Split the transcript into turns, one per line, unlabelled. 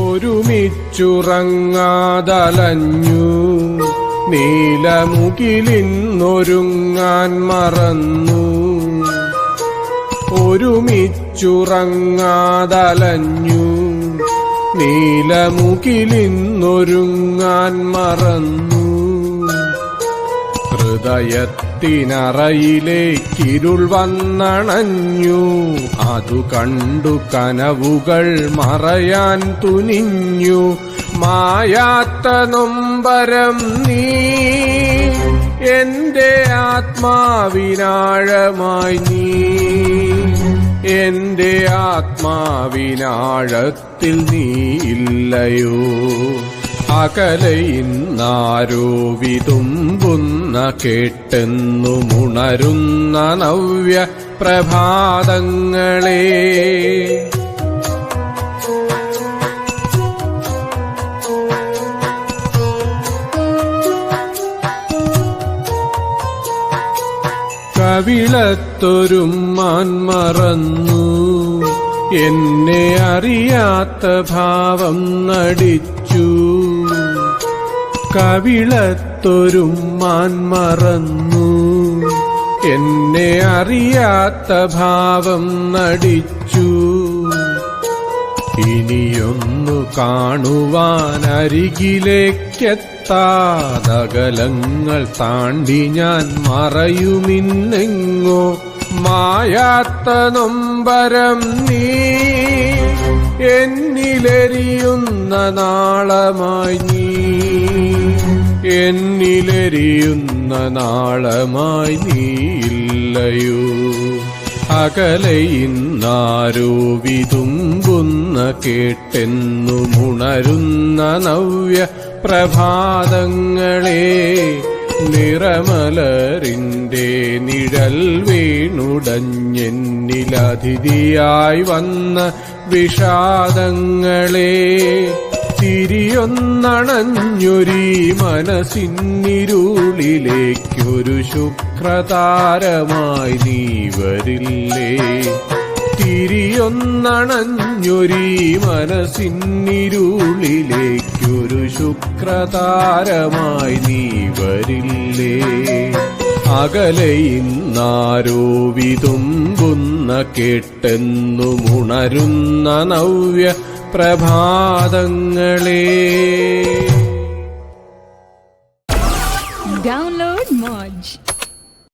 ഒരുമിച്ചുറങ്ങാതലഞ്ഞു നീലമുകിലിന്നൊരുങ്ങാൻ മറന്നു. ഒരുമിച്ചുറങ്ങാതലഞ്ഞു നീലമുകിലിന്നൊരുങ്ങാൻ മറന്നു. ഹൃദയത്തിനറയിലേക്കിരുൾ വന്നണഞ്ഞു. അതു കണ്ടു കനവുകൾ മറയാൻ തുനിഞ്ഞു. മായാത്ത നൊമ്പരം നീ എന്റെ ആത്മാവിനാഴമായി നീ എന്റെ ആത്മാവിനാഴത്തിൽ നീ ഇല്ലയോ. അകലയിന്നാരോ വിതുമ്പുന്ന കേട്ടെന്നുമുണരുന്ന നവ്യ പ്രഭാതങ്ങളെ. കവിളത്തൊരുമ്മാൻ മറന്നു എന്നെ അറിയാത്ത ഭാവം നടിച്ചു. കവിളത്തൊരുമ്മാൻ മറന്നു എന്നെ അറിയാത്ത ഭാവം നടിച്ചു. ഇനിയൊന്നു കാണുവാനരികിലേക്കെത്താതകലങ്ങൾ താണ്ടി ഞാൻ മറയുമിന്നെങ്ങോ. മായാത്ത നൊമ്പരം നീ എന്നിലെരിയുന്ന നാളമായി നീ എന്നിലെരിയുന്ന നാളമായി നീ ഇല്ലയോ. അകലയിന്നാരോ വിതുമ്പുന്ന കേട്ടെന്നുമുണരുന്ന നവ്യ പ്രഭാതങ്ങളെ. നിറമലരിന്റെ നിഴൽ വീണുടഞ്ഞെന്നിലതിഥിയായി വന്ന വിഷാദങ്ങളെ. തിരിയൊന്നണഞ്ഞൊരീ മനസ്സിന്നിരുളിലേക്കൊരു ശുക്രതാരമായി നീ വരില്ലേ. തിരിയൊന്നണഞ്ഞൊരീ മനസ്സിന്നിരുളിലേക്കൊരു ശുക്രതാരമായി നീ വരില്ലേ. അകലയിന്നാരോ വിതുമ്പുന്ന കേട്ടെന്നുമുണരുന്ന നവ്യ പ്രഭാതങ്ങളെ.